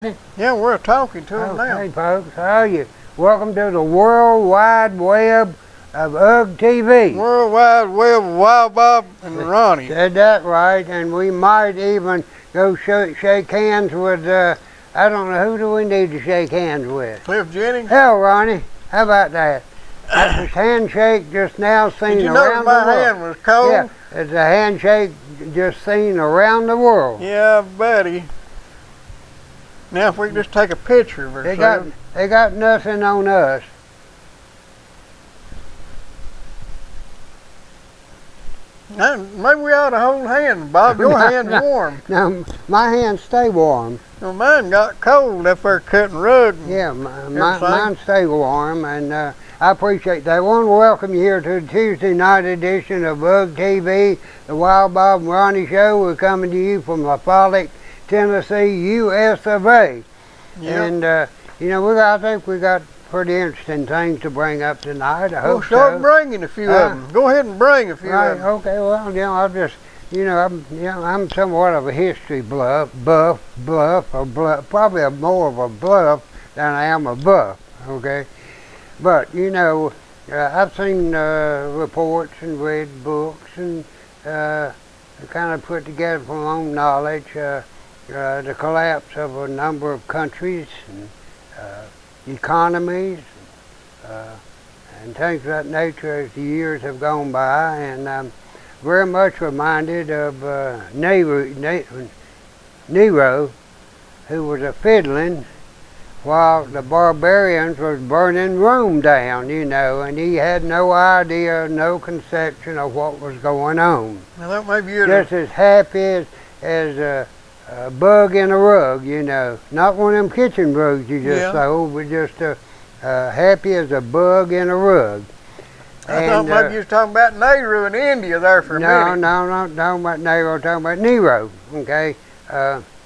Yeah, we're talking to him now. Hey folks, how are you? Welcome to the World Wide Web of UGG TV. World Wide Web of Wild Bob and Ronnie. Said that right, and we might even go shake hands with, I don't know, who do we need to shake hands with? Cliff Jennings. Hell, Ronnie, how about that? That was handshake just now seen Did you around notice the world. my hand was cold? Yeah, it's a handshake just seen around the world. Yeah, buddy. Now if we can just take a picture of ourselves. They got nothing on us. Maybe we ought to hold hands, Bob. Your hand's warm. No, my hands stay warm. Well, mine got cold up there cutting rug. Yeah, mine stay warm, and I appreciate that. I want to welcome you here to the Tuesday night edition of UGG TV, the Wild Bob and Ronnie Show. We're coming to you from Lafayette, Tennessee, U.S. of A. Yep. And, you know, I think we got pretty interesting things to bring up tonight. I hope start so. bringing a few of them. Go ahead and bring a few Right, of them. okay, well, you know, I'll just, I'm somewhat of a history buff, probably more of a bluff than I am a buff, okay? But, you know, I've seen reports and read books and kind of put together from my own knowledge the collapse of a number of countries and economies and things of that nature as the years have gone by, and I'm very much reminded of Nero, who was a fiddling while the barbarians was burning Rome down, you know, and he had no idea, no conception of what was going on. Now that may be just as happy as a bug in a rug, you know. Not one of them kitchen rugs you just sold, but just happy as a bug in a rug. I thought maybe you was talking about Nehru in India there for a minute. No, not talking about Nehru, I'm talking about Nero, okay?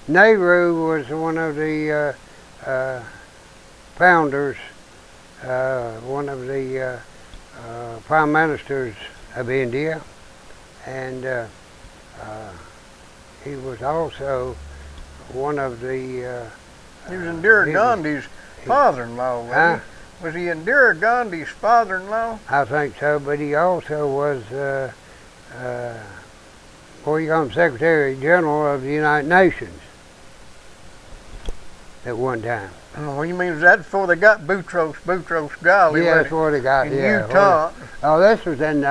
Nehru was one of the founders, one of the prime ministers of India, and he was also one of the... he was Indira Gandhi's father-in-law, wasn't he? Was he Indira Gandhi's father-in-law? I think so, but he also was, Secretary General of the United Nations at one time. Oh, you mean, was that before they got Boutros Ghali? Yeah, that's before they got, in Utah. Oh, this was in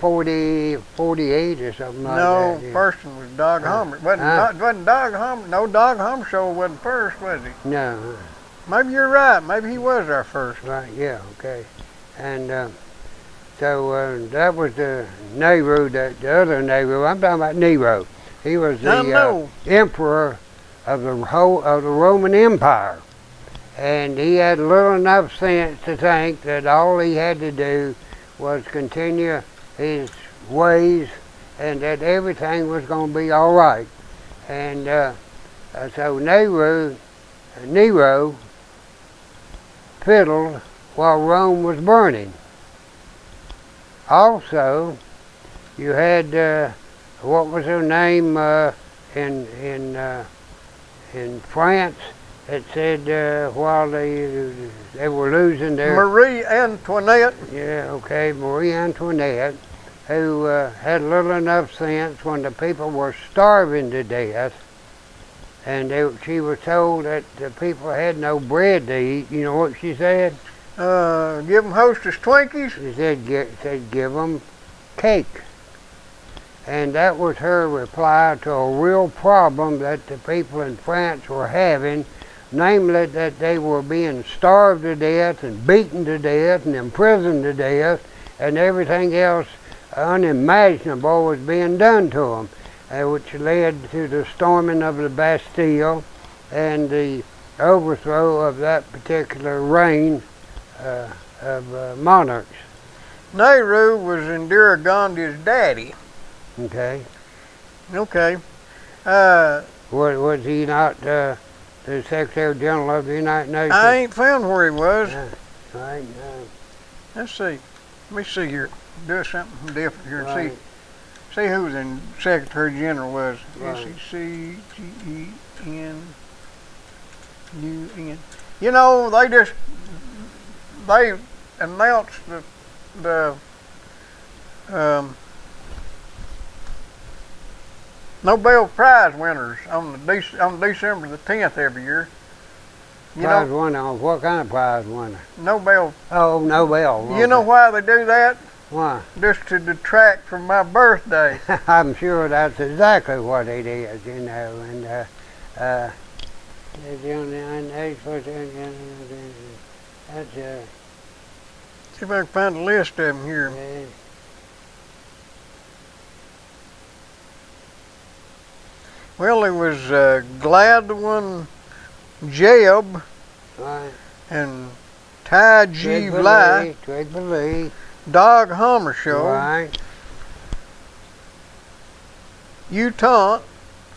48 or something like that. No, Yeah. first one was Dog Hummer. Wasn't Dog Hummer? No, Dog Hummer show wasn't first, was he? No. Maybe you're right. Maybe he was our first. Right, yeah, okay. And so that was the Nehru, the other Nehru. I'm talking about Nero. He was the emperor of the Roman Empire. And he had little enough sense to think that all he had to do was continue his ways and that everything was going to be all right. And so Nero fiddled while Rome was burning. Also, you had what was her name in France? It said while they were losing their... Marie Antoinette. Yeah, okay, Marie Antoinette, who had little enough sense when the people were starving to death, and she was told that the people had no bread to eat. You know what she said? Give them Hostess Twinkies? She said give them cake. And that was her reply to a real problem that the people in France were having, namely that they were being starved to death and beaten to death and imprisoned to death, and everything else unimaginable was being done to them, which led to the storming of the Bastille and the overthrow of that particular reign of monarchs. Nehru was Indira Gandhi's daddy. Okay. Okay. Was he not the Secretary General of the United Nations? I ain't found where he was. Right. Let's see. Let me see here. Do something different here and see who the Secretary General was. Right. S-E-C-G-E-N You know, they announced the Nobel Prize winners on December the 10th every year. Prize winner? What kind of prize winner? Nobel. Oh, Nobel. You know why they do that? Why? Just to detract from my birthday. I'm sure that's exactly what it is, you know. And that's see if I can find a list of them here. Well, there was Gladwin Jeb right. and Ty G. Bly, Dog Hammarskjöld, right. Utah,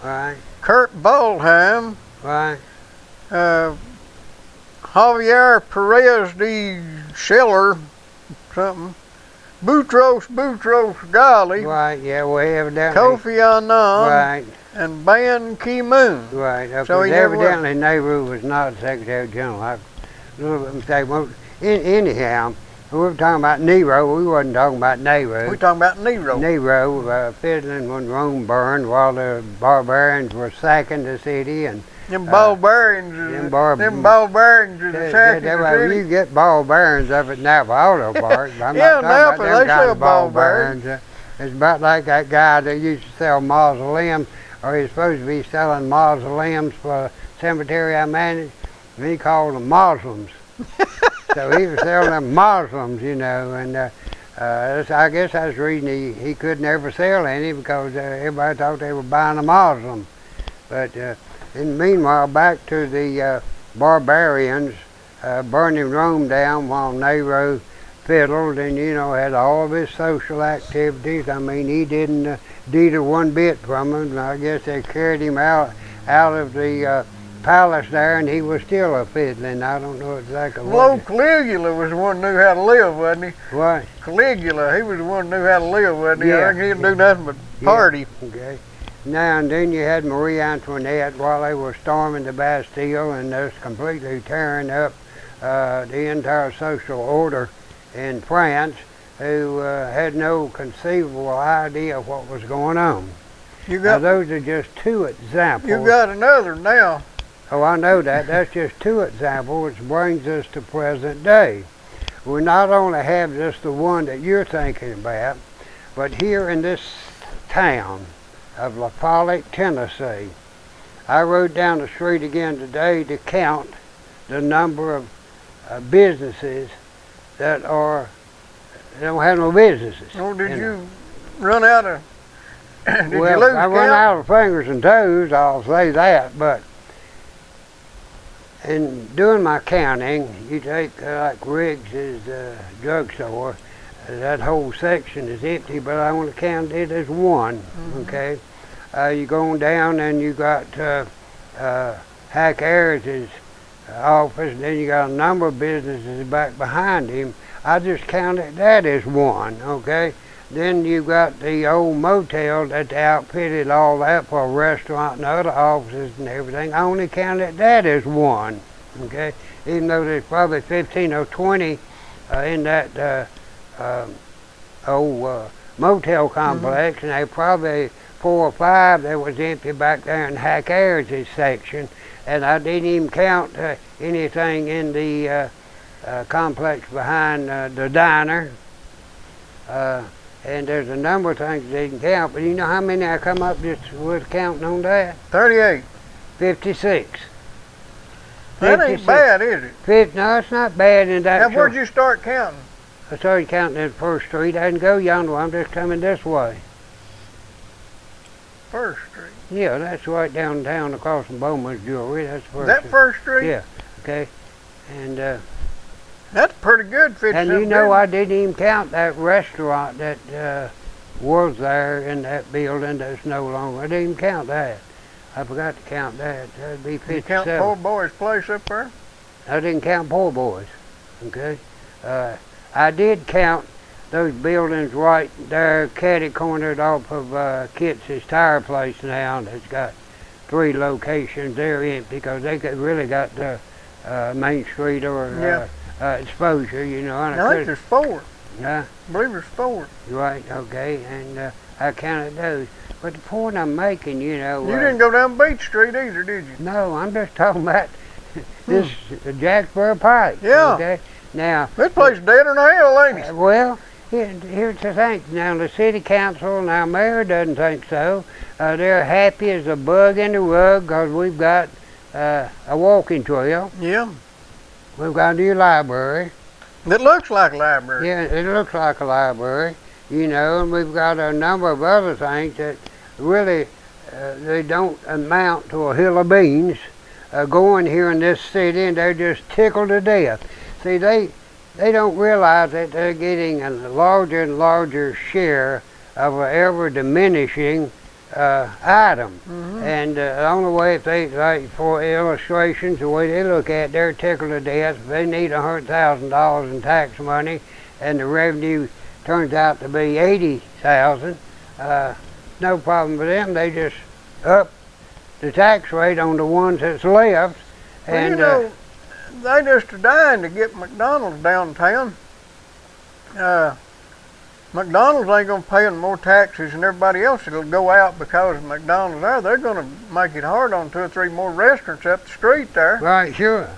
Right. Kurt Baldheim, Right. Javier Perez de Scheller, something, Boutros Ghali, Right, yeah, well, evidently. Kofi Annan, Right. and Ban Ki-moon. Right, So he evidently Nehru was not Secretary General. I a little bit mistake. Well, anyhow, we were talking about Nero. We wasn't talking about Nehru. We're talking about Nero. Nero fiddling when Rome burned while the barbarians were sacking the city and. Them barbarians is attacking the city. You get barbarians up at Napa Auto Park. I'm Yeah, not talking Napa, about them they kind sell of barbarians. It's about like that guy that used to sell mausoleums, or he's supposed to be selling mausoleums for a cemetery I managed, and he called them Muslims. So he was selling them Muslims, you know, and I guess that's the reason he could never sell any, because everybody thought they were buying a Muslim. But and meanwhile, back to the barbarians burning Rome down while Nero fiddled and, you know, had all of his social activities. I mean, he didn't deter one bit from them. I guess they carried him out of the palace there, and he was still a fiddling. I don't know exactly what. Caligula was the one who knew how to live, wasn't he? What? Caligula, he was the one who knew how to live, wasn't he? Yeah. I think he didn't do nothing but party. Yeah. Okay. Now and then you had Marie Antoinette while they were storming the Bastille and just completely tearing up the entire social order in France, who had no conceivable idea of what was going on. Now, those are just two examples. You got another now. Oh, I know that. That's just two examples, which brings us to present day. We not only have just the one that you're thinking about, but here in this town of La Follette, Tennessee, I rode down the street again today to count the number of businesses that don't have no businesses. Oh, did you run out of? Did you lose I run out of fingers and toes, I'll say that, but in doing my counting, you take like Riggs's drugstore, that whole section is empty, but I want to count it as one, okay? You go on down and you got Hack Harris's office, and then you got a number of businesses back behind him. I just counted that as one, okay? Then you got the old motel that they outfitted all that for a restaurant and other offices and everything. I only counted that as one, okay? Even though there's probably 15 or 20 in that old motel complex, and there's probably 4 or 5 that was empty back there in Hack Harris's section. And I didn't even count anything in the complex behind the diner. And there's a number of things they can count, but you know how many I come up just with counting on that? 38. 56. That ain't bad, is it? No, it's not bad in that. Now, where'd you start counting? I started counting at First Street. I didn't go yonder. I'm just coming this way. First Street? Yeah, that's right downtown across from Bowman's Jewelry. That's First That Street. First Street? Yeah, okay. And that's pretty good, 50. And you know, I didn't even count that restaurant that was there in that building that's no longer. I didn't even count that. I forgot to count that. That'd be 57. You count Poor Boy's place up there? I didn't count Poor Boy's, okay? I did count those buildings right there, catty-cornered off of Kitz's tire place now. That's got 3 locations there empty because they could really got the Main Street or exposure, you know. And I think there's 4. I believe there's 4. Right, okay, and I counted those. But the point I'm making, you know... You didn't go down Beach Street either, did you? No, I'm just talking about this Jacksboro Pike. Yeah. Okay? Now... This place is deader than hell, ain't it? Well, here's the thing. Now, the city council and our mayor doesn't think so. They're happy as a bug in the rug because we've got a walking trail. Yeah. We've got a new library. It looks like a library. Yeah, it looks like a library, you know, and we've got a number of other things that really, they don't amount to a hill of beans going here in this city, and they're just tickled to death. See, they don't realize that they're getting a larger and larger share of an ever diminishing item. And the only way, if they, like for illustrations, the way they look at it, they're tickled to death. If they need $100,000 in tax money and the revenue turns out to be $80,000, no problem for them. They just up the tax rate on the ones that's left. Well, and you know, they just are dying to get McDonald's downtown. McDonald's ain't going to pay them more taxes than everybody else that'll go out because of McDonald's there. They're going to make it hard on 2 or 3 more restaurants up the street there. Right, sure.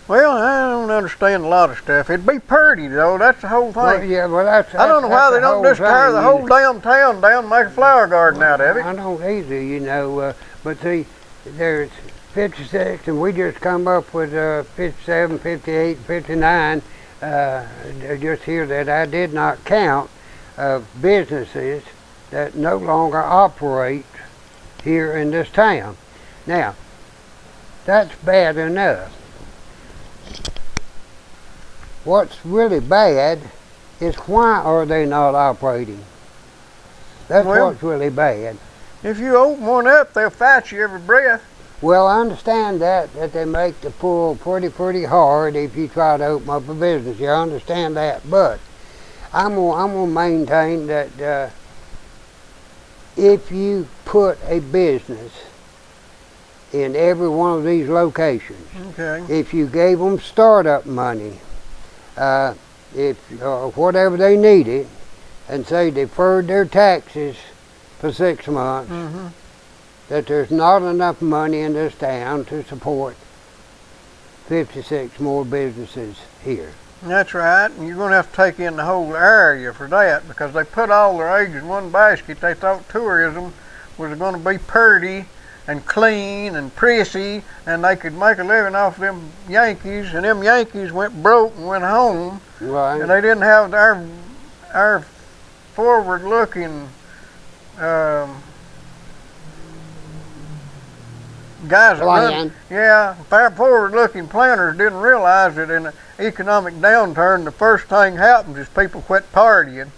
Well, I don't understand a lot of stuff. It'd be pretty, though. That's the whole thing. Well, yeah, well, that's I don't know why they don't just tear the whole damn town down and make a flower garden out of it. I don't either, you know. But see, there's 56, and we just come up with 57, 58, 59. Just here that I did not count of businesses that no longer operate here in this town. Now, that's bad enough. What's really bad is why are they not operating? That's what's really bad. If you open one up, they'll fight you every breath. Well, I understand that they make the pull pretty hard if you try to open up a business. You understand that, but I'm gonna maintain that if you put a business in every one of these locations, if you gave them startup money, whatever they needed, and say deferred their taxes for 6 months. That there's not enough money in this town to support 56 more businesses here. That's right, and you're going to have to take in the whole area for that because they put all their eggs in one basket. They thought tourism was going to be pretty and clean and prissy, and they could make a living off them Yankees, and them Yankees went broke and went home. Right. And they didn't have our forward-looking guys that run, forward-looking planners didn't realize that in an economic downturn, the first thing happens is people quit partying.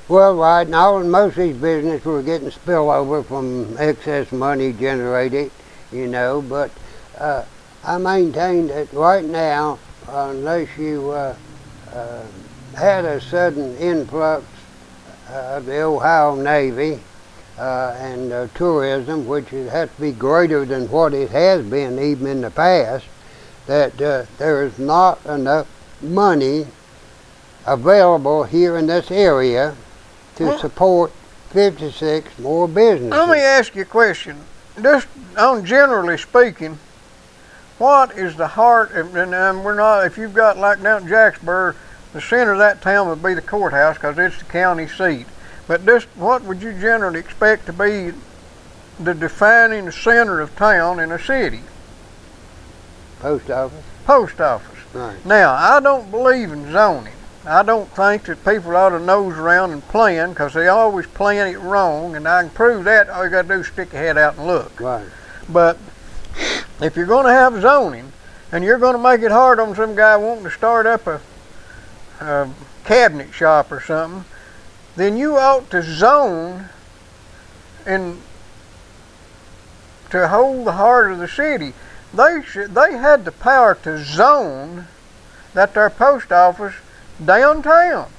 Well, right now, most of these businesses were getting spillover from excess money generated, you know, but I maintain that right now, unless you had a sudden influx of the Ohio Navy, and tourism, which has to be greater than what it has been even in the past, that there is not enough money available here in this area to support 56 more businesses. Let me ask you a question. Just on generally speaking, what is the heart, and we're not, if you've got like down in Jacksboro, the center of that town would be the courthouse because it's the county seat. But just what would you generally expect to be the defining center of town in a city? Post office. Post office. Right. Now, I don't believe in zoning. I don't think that people ought to nose around and plan because they always plan it wrong, and I can prove that. All you got to do is stick your head out and look. Right. But if you're going to have zoning and you're going to make it hard on some guy wanting to start up a cabinet shop or something, then you ought to zone and to hold the heart of the city. They had the power to zone that their post office downtown.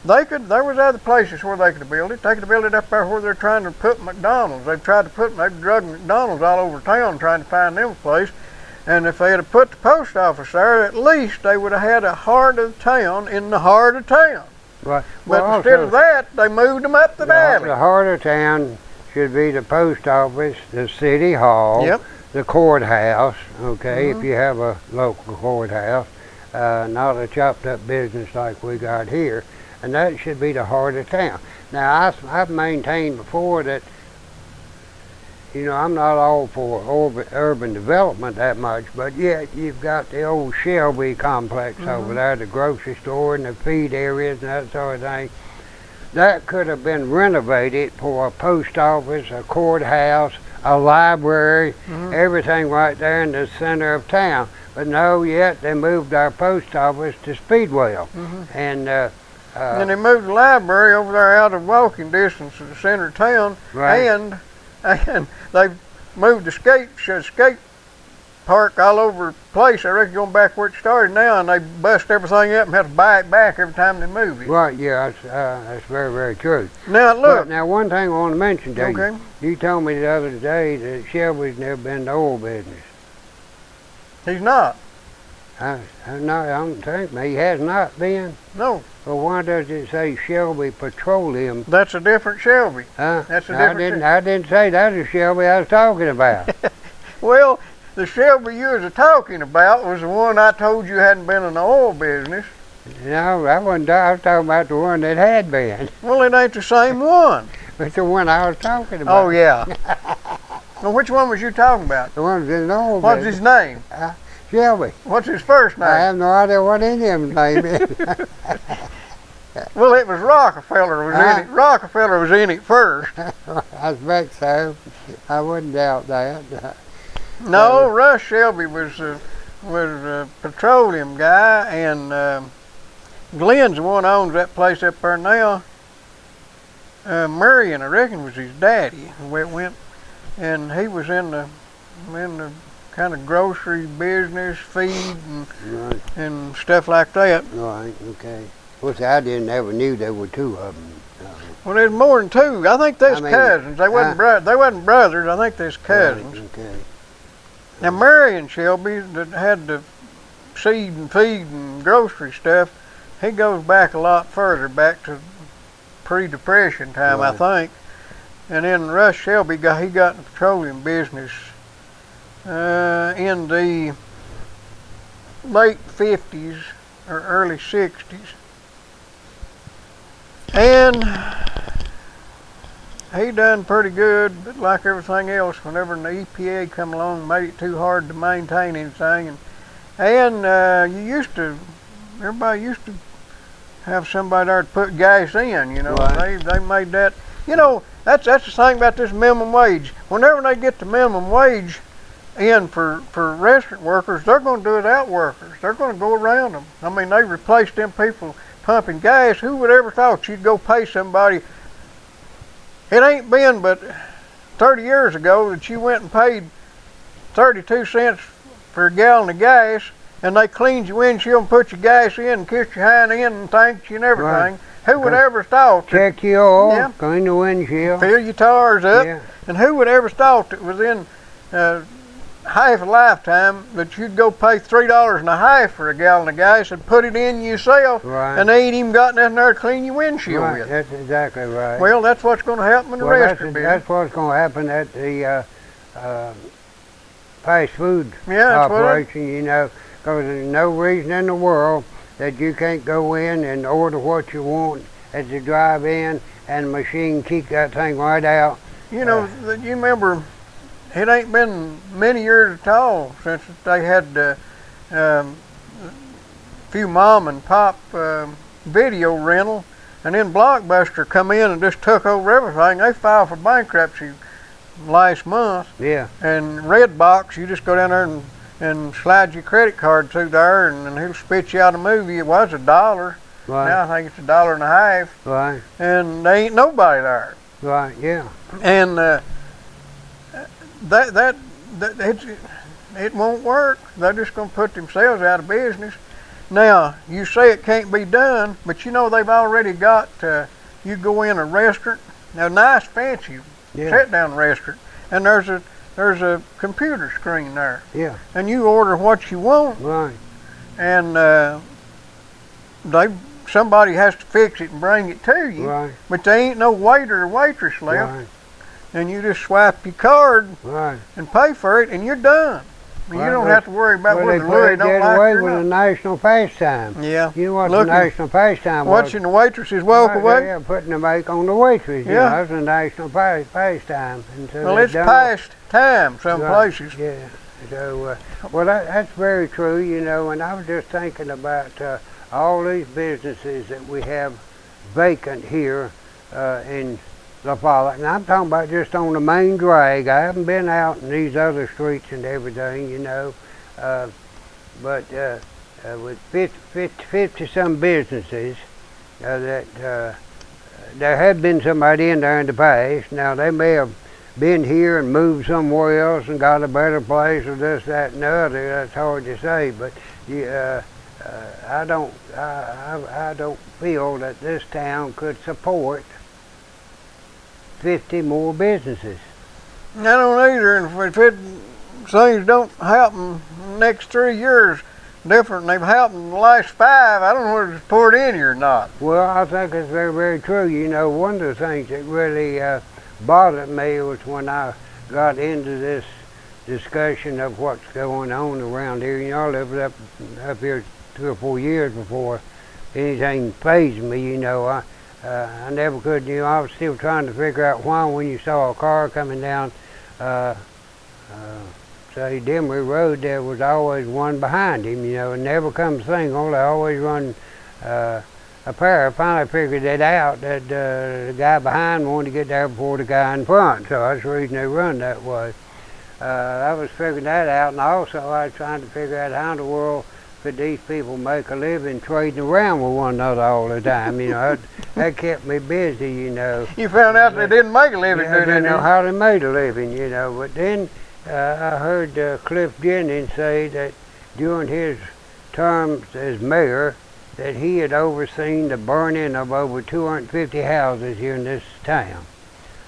There was other places where they could build it. They could build it up there where they're trying to put McDonald's. They've drug McDonald's all over town trying to find them a place. And if they had put the post office there, at least they would have had a heart of town in the heart of town. Right. But well, instead of that, they moved them up the valley. The heart of town should be the post office, the city hall, yep, the courthouse, okay, if you have a local courthouse, not a chopped up business like we got here. And that should be the heart of town. Now, I've maintained before that, you know, I'm not all for urban development that much, but yet you've got the old Shelby complex over there, the grocery store and the feed areas and that sort of thing. That could have been renovated for a post office, a courthouse, a library, everything right there in the center of town. But no, yet they moved our post office to Speedwell. And they moved the library over there out of walking distance of the center of town, right, and they moved the skate park all over the place. I reckon going back where it started now, and they bust everything up and have to buy it back every time they move it. Right, yeah, that's very, very true. Now look. But now one thing I want to mention to okay, you. You told me the other day that Shelby's never been in the oil business. He's not. No, I don't think he has not been. No. Well, why does it say Shelby Petroleum? That's a different Shelby. Huh? That's a different. I didn't say that was Shelby I was talking about. Well, the Shelby you was talking about was the one I told you hadn't been in the oil business. No, I wasn't. I was talking about the one that had been. Well, it ain't the same one. It's the one I was talking about. Oh yeah. Well, which one was you talking about? The one that's in the oil What's business. his name? Shelby. What's his first name? I have no idea what any of them's name is. Well, it was Rockefeller was in it. Rockefeller was in it first. I expect so. I wouldn't doubt that. No, Russ Shelby was a petroleum guy, and Glenn's the one who owns that place up there now. Marion, I reckon, was his daddy. Where it went, and he was in the kind of grocery business, feed, and Right. and stuff like that. Right. Okay. Well, see, I didn't ever knew there were two of them. Well, there's more than two. I think there's I mean, cousins. They wasn't they wasn't brothers. I think there's cousins. Right, okay. Now, Marion Shelby that had the seed and feed and grocery stuff, he goes back a lot further, back to pre-Depression time, Right. I think. And then Russ Shelby he got in the petroleum business in the late 50s or early 60s. And he done pretty good, but like everything else, whenever the EPA come along, made it too hard to maintain anything. And everybody used to have somebody there to put gas in, you know. Right. They made that, you know, that's the thing about this minimum wage. Whenever they get the minimum wage in for restaurant workers, they're going to do it out workers. They're going to go around them. I mean, they replaced them people pumping gas. Who would ever thought you'd go pay somebody? It ain't been but 30 years ago that you went and paid 32 cents for a gallon of gas, and they cleaned your windshield and put your gas in and kissed your hind end and thanked you and everything. Right. Who would ever thought that, Check your oil, Yeah. clean the windshield. fill your tires up, Yeah. and who would ever thought that within half a lifetime that you'd go pay $3.50 for a gallon of gas and put it in yourself, Right. and they ain't even got nothing there to clean your windshield Right, with. that's exactly right. Well, that's what's going to happen in the restaurant business. That's what's going to happen at the fast food Yeah, that's operation, you know, because there's no reason in the world that you can't go in and order what you want at the drive-in and the machine kick that thing right out. You know, you remember, it ain't been many years at all since they had a few mom and pop video rental, and then Blockbuster come in and just took over everything. They filed for bankruptcy last month. Yeah. And Redbox, you just go down there and slide your credit card through there, and he'll spit you out a movie. It was $1. Right. Now I think it's $1.50. Right. And there ain't nobody there. Right. Yeah. And it won't work. They're just going to put themselves out of business. Now, you say it can't be done, but you know they've already got, you go in a restaurant, now nice fancy sit-down restaurant, and there's a computer screen there. Yeah. And you order what you want. Right. And somebody has to fix it and bring it to you. Right. But there ain't no waiter or waitress left. Right. And you just swipe your card Right. and pay for it, and you're done. I mean, you don't have to worry about whether Louis don't like away it or with not. a national pastime. Yeah. You know what the national pastime was? Watching the waitresses walk away? Yeah, putting the make on the waitress. Yeah. You know, that's a national pastime. And so Well, it's past time some places. Yeah. So, well, that's very true, you know, and I was just thinking about all these businesses that we have vacant here in La Follette. And I'm talking about just on the main drag. I haven't been out in these other streets and everything, you know. But with 50 some businesses that there had been somebody in there in the past. Now, they may have been here and moved somewhere else and got a better place or this, that, and the other. That's hard to say, but I don't feel that this town could support 50 more businesses. I don't either, and if things don't happen next 3 years different than they've happened in the last 5, I don't know whether it's poured in here or not. Well, I think it's very, very true. You know, one of the things that really bothered me was when I got into this discussion of what's going on around here. You know, I lived up here 3 or 4 years before anything fazed me, you know. I never could, you know, I was still trying to figure out why when you saw a car coming down, say, Demery Road, there was always one behind him, you know, and never come single. They always run a pair. I finally figured that out, that the guy behind wanted to get there before the guy in front, so that's the reason they run that way. I was figuring that out, and also I was trying to figure out how in the world could these people make a living trading around with one another all the time, you know. That kept me busy, you know. You found out they didn't make a living doing it. I it. didn't know how they made a living, you know. But then I heard Cliff Jennings say that during his terms as mayor, that he had overseen the burning of over 250 houses here in this town.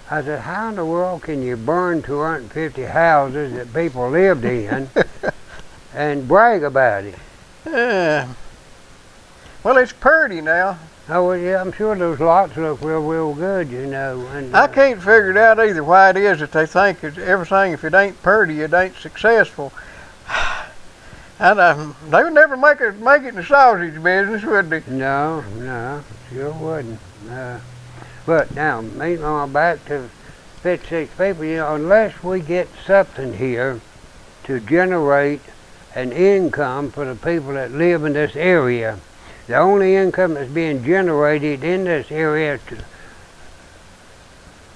I said, how in the world can you burn 250 houses that people lived in and brag about it? Well, it's pretty now. Oh, well, yeah, I'm sure those lots look real, real good, you know. And I can't figure it out either why it is that they think it's everything, if it ain't pretty, it ain't successful. And they would never make it in the sausage business, would they? No, sure wouldn't. But now, meanwhile, back to 56 people, you know, unless we get something here to generate an income for the people that live in this area. The only income that's being generated in this area,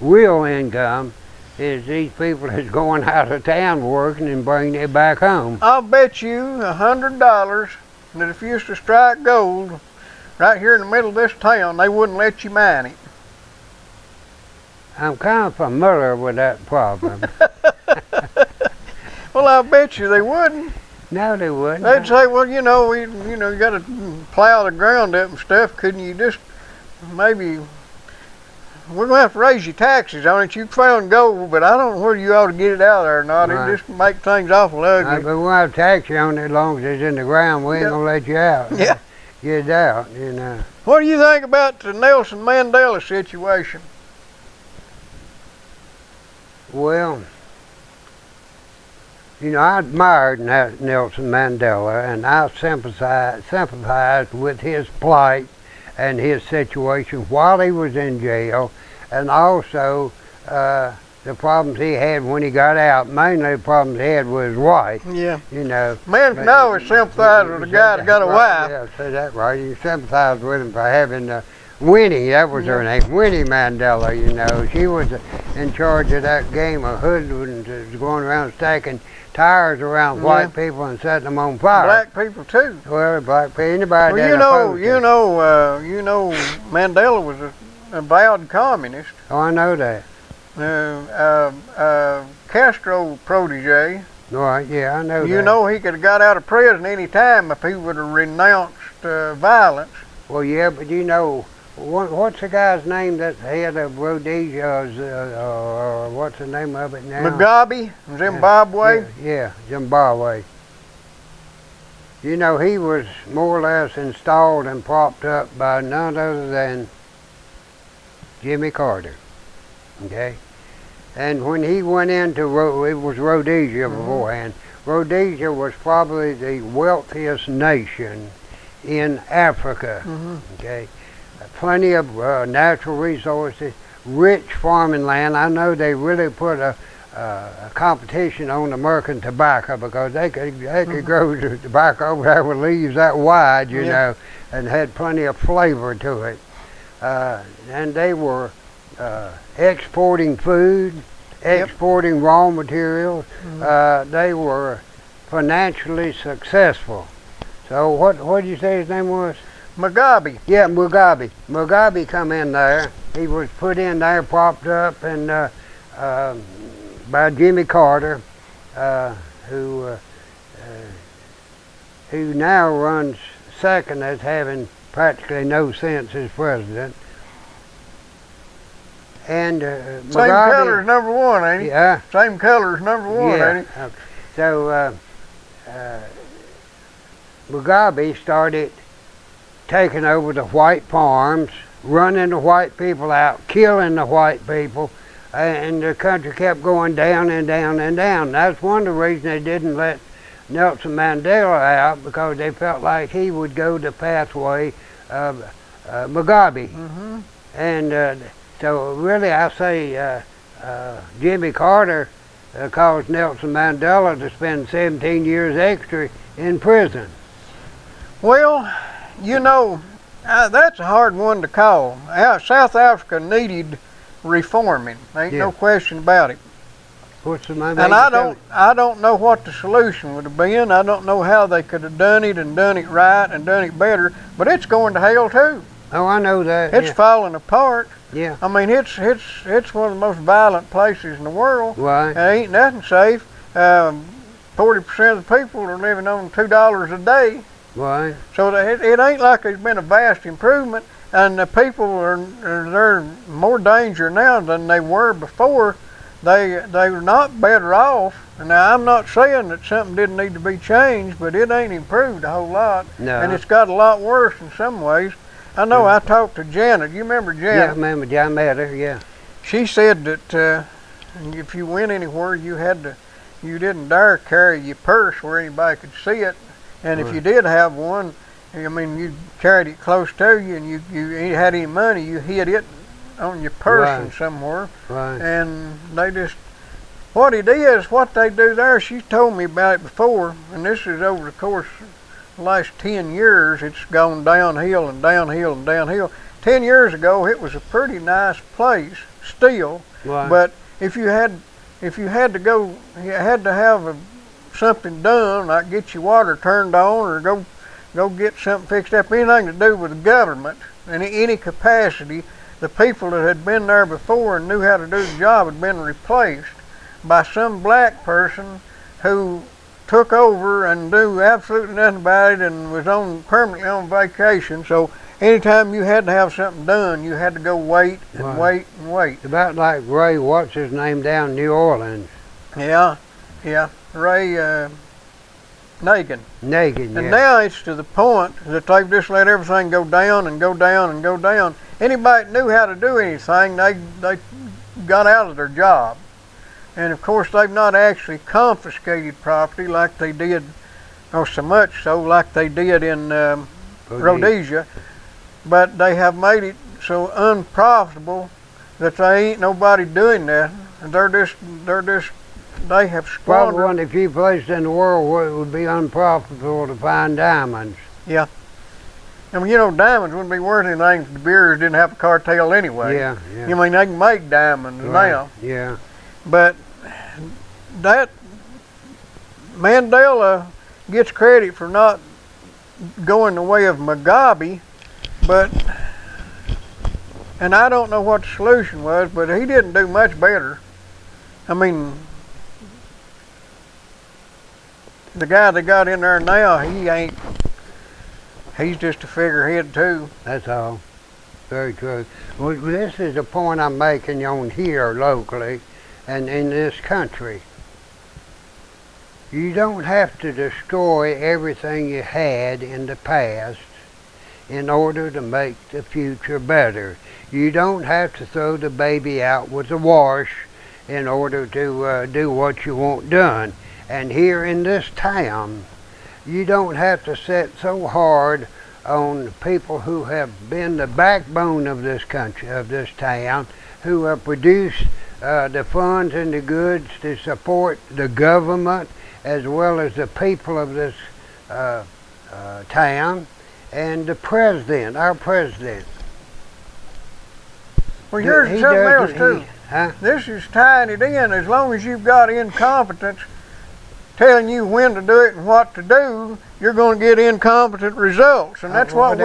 real income, is these people that's going out of town working and bringing it back home. I'll bet you $100 that if you used to strike gold right here in the middle of this town, they wouldn't let you mine it. I'm kind of familiar with that problem. Well, I'll bet you they wouldn't. No, they wouldn't. They'd say, well, you know, you got to plow the ground up and stuff. Couldn't you just maybe? We're gonna have to raise your taxes on it. You found gold, but I don't know whether you ought to get it out there or not. Right. It just make things awful ugly. But we'll have taxes on it as long as it's in the ground. We ain't gonna let you out. Yeah. Get it out, you know. What do you think about the Nelson Mandela situation? Well, you know, I admired Nelson Mandela, and I sympathized with his plight and his situation while he was in jail, and also the problems he had when he got out. Mainly the problems he had with his wife. Yeah. You know. Man can always sympathize with a guy that got a wife. Yeah, say that right. You sympathize with him for having Winnie, that was her name, Winnie Mandela, you know. She was in charge of that game of hoodlums, going around stacking tires around white people and setting them on fire. Black people too. Well, black people, anybody. Well, you know, Mandela was a avowed communist. Oh, I know that. Castro protege, Right, yeah, I know that. You know he could have got out of prison any time if he would have renounced violence. Well, yeah, but you know, what's the guy's name that's head of Rhodesia, or what's the name of it now? Mugabe, Zimbabwe. Yeah, Zimbabwe. You know, he was more or less installed and propped up by none other than Jimmy Carter, okay? And when he went into, it was Rhodesia beforehand. Rhodesia was probably the wealthiest nation in Africa, okay? Plenty of natural resources, rich farming land. I know they really put a competition on American tobacco because they could grow the tobacco over there with leaves that wide, you know, and had plenty of flavor to it. And they were exporting food, exporting raw materials. They were financially successful. So what did you say his name was? Mugabe. Yeah, Mugabe. Mugabe come in there. He was put in there, propped up, and by Jimmy Carter, who now runs second as having practically no sense as president. And Same Mugabe, color as number one, ain't he? yeah, Same color as number one, ain't he? okay. So Mugabe started taking over the white farms, running the white people out, killing the white people, and the country kept going down and down and down. That's one of the reasons they didn't let Nelson Mandela out, because they felt like he would go the pathway of Mugabe. And so really I say Jimmy Carter caused Nelson Mandela to spend 17 years extra in prison. Well, you know, that's a hard one to call. South Africa needed reforming. Ain't no question about it. What's the name? And I don't know what the solution would have been. I don't know how they could have done it and done it right and done it better. But it's going to hell too. Oh, I know that. It's falling apart. Yeah. I mean, it's one of the most violent places in the world. Right. There ain't nothing safe. 40% of the people are living on $2 a day. Right. So it ain't like there's been a vast improvement, and the people they're more danger now than they were before. They're not better off. Now I'm not saying that something didn't need to be changed, but it ain't improved a whole lot. No. And it's got a lot worse in some ways. I know I talked to Janet. You remember Janet? Yeah, I remember. I met her. Yeah. She said that if you went anywhere, you didn't dare carry your purse where anybody could see it. And if you did have one, I mean, you carried it close to you, and you had any money, you hid it on your person somewhere. Right. And they just, what it is, what they do there, she told me about it before, and this is over the course of the last 10 years, it's gone downhill and downhill and downhill. 10 years ago, it was a pretty nice place still, but if you had to go, you had to have something done, like get your water turned on or go get something fixed up, anything to do with the government in any capacity. The people that had been there before and knew how to do the job had been replaced by some black person who took over and knew absolutely nothing about it and was permanently on vacation. So anytime you had to have something done, you had to go wait and wait and wait. About like Ray, what's his name, down in New Orleans? Yeah, Ray Nagin. Nagin, yeah. And now it's to the point that they've just let everything go down and go down and go down. Anybody that knew how to do anything, they got out of their job. And of course, they've not actually confiscated property like they did, or so much so like they did in Rhodesia, but they have made it so unprofitable that they ain't nobody doing that. And they have squandered. Probably one of the few places in the world where it would be unprofitable to find diamonds. Yeah. I mean, you know, diamonds wouldn't be worth anything if the Beers didn't have a cartel anyway. Yeah, yeah. You mean, they can make diamonds now. Yeah. But that Mandela gets credit for not going the way of Mugabe, and I don't know what the solution was, but he didn't do much better. I mean, the guy that got in there now, he's just a figurehead too. That's all. Very true. Well, this is the point I'm making on here locally and in this country. You don't have to destroy everything you had in the past in order to make the future better. You don't have to throw the baby out with the wash in order to do what you want done. And here in this town, you don't have to set so hard on people who have been the backbone of this country, of this town, who have produced the funds and the goods to support the government as well as the people of this town and the president, our president. Well, here's something else too. Huh? This is tying it in. As long as you've got incompetence telling you when to do it and what to do, you're going to get incompetent results, and that's what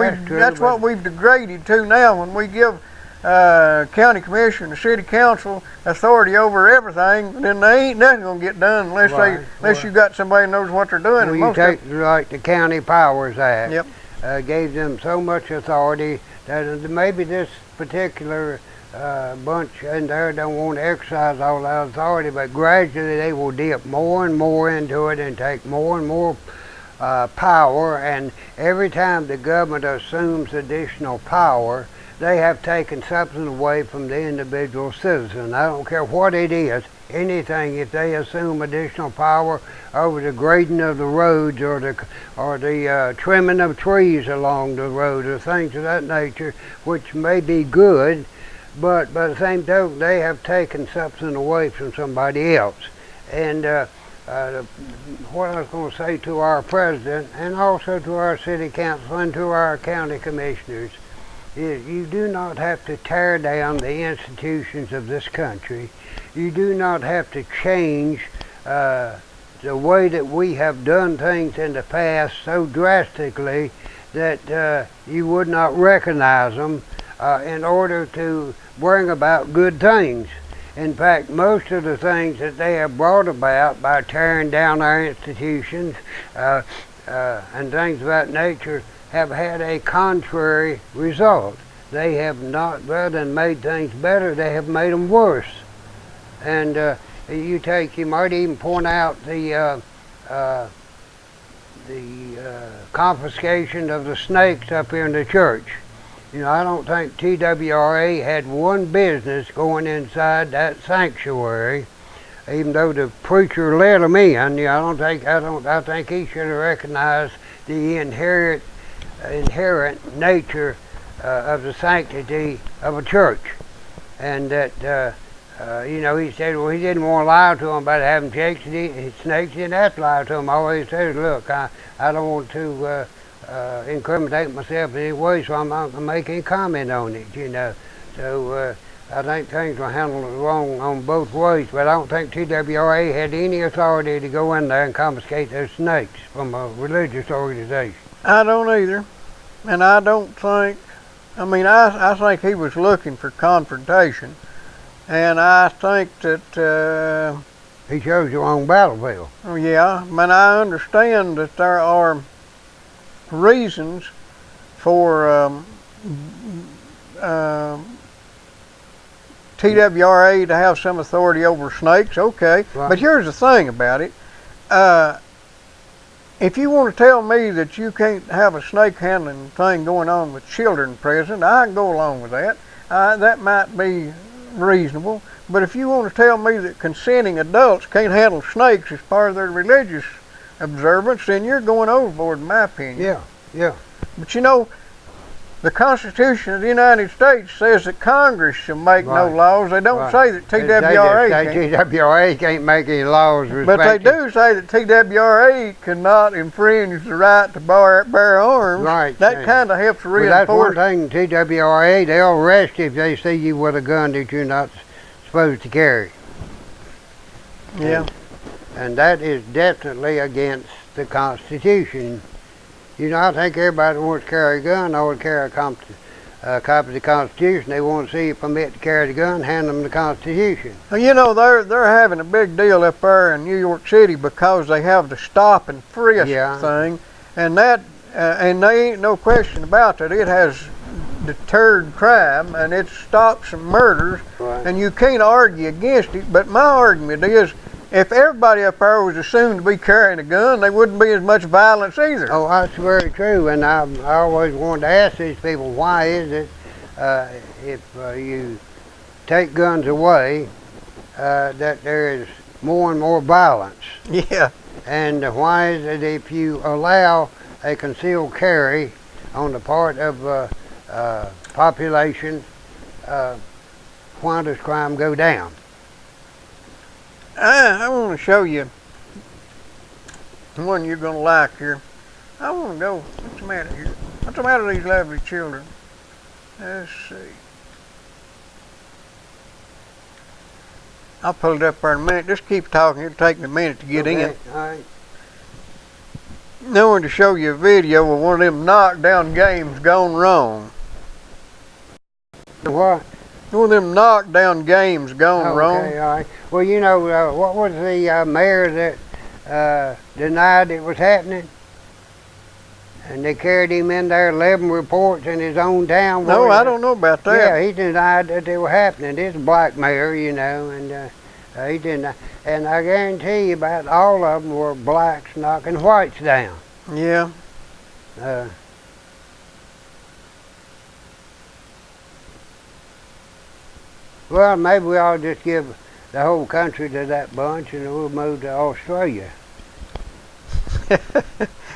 we've degraded to now. When we give county commission, the city council authority over everything, then they ain't nothing going to get done unless you got somebody who knows what they're doing. Well, you take like the County Powers Act. Yep. Gave them so much authority that maybe this particular bunch in there don't want to exercise all that authority, but gradually they will dip more and more into it and take more and more power, and every time the government assumes additional power, they have taken something away from the individual citizen. I don't care what it is, anything. If they assume additional power over the grading of the roads or the trimming of trees along the road or things of that nature, which may be good, but by the same token, they have taken something away from somebody else. And what I was going to say to our president and also to our city council and to our county commissioners is you do not have to tear down the institutions of this country. You do not have to change the way that we have done things in the past so drastically that you would not recognize them in order to bring about good things. In fact, most of the things that they have brought about by tearing down our institutions and things of that nature have had a contrary result. They have not, rather than made things better, they have made them worse. And you might even point out the confiscation of the snakes up here in the church. You know, I don't think TWRA had one business going inside that sanctuary, even though the preacher let them in. You know, I think he should have recognized the inherent nature of the sanctity of a church, and that you know, he said, well, he didn't want to lie to them about having snakes. He didn't have to lie to them. All he said, look, I don't want to incriminate myself in any way, so I'm not going to make any comment on it, you know. So I think things were handled wrong on both ways, but I don't think TWRA had any authority to go in there and confiscate those snakes from a religious organization. I don't either, and I don't think, I mean, I think he was looking for confrontation, and I think that he chose the wrong battlefield. Oh yeah, but I understand that there are reasons for TWRA to have some authority over snakes, okay. Right. But here's the thing about it. If you want to tell me that you can't have a snake handling thing going on with children present, I can go along with that. That might be reasonable. But if you want to tell me that consenting adults can't handle snakes as part of their religious observance, then you're going overboard, in my opinion. Yeah. But you know, the Constitution of the United States says that Congress shall make no laws. They don't say that TWRA can't. TWRA can't make any laws. But they do say that TWRA cannot infringe the right to bear arms. Right. That kind of helps reinforce. Well, that's one thing, TWRA, they'll arrest you if they see you with a gun that you're not supposed to carry. Yeah. And that is definitely against the Constitution. You know, I think everybody who wants to carry a gun ought to carry a copy of the Constitution. They want to see you permit to carry the gun, hand them the Constitution. Well, you know, they're having a big deal up there in New York City because they have the stop and frisk thing, and that and they ain't no question about that. It has deterred crime and it stopped some murders, and you can't argue against it. But my argument is, if everybody up there was assumed to be carrying a gun, there wouldn't be as much violence either. Oh, that's very true. And I always wanted to ask these people, why is it if you take guns away that there is more and more violence? Yeah. And why is it if you allow a concealed carry on the part of population, why does crime go down? I want to show you one you're going to like here. I want to go. What's the matter here? What's the matter with these lovely children? Let's see. I'll pull it up there in a minute. Just keep talking. It'll take me a minute to get in. All right. I wanted to show you a video of one of them knockdown games gone wrong. What? One of them knockdown games gone wrong. Okay, all right. Well, you know, what was the mayor that denied it was happening? And they carried him in there, 11 reports in his own town. No, I don't know about that. Yeah, he denied that they were happening. This is a black mayor, you know, and he didn't. And I guarantee you about all of them were blacks knocking whites down. Yeah. Well, maybe we ought to just give the whole country to that bunch and we'll move to Australia.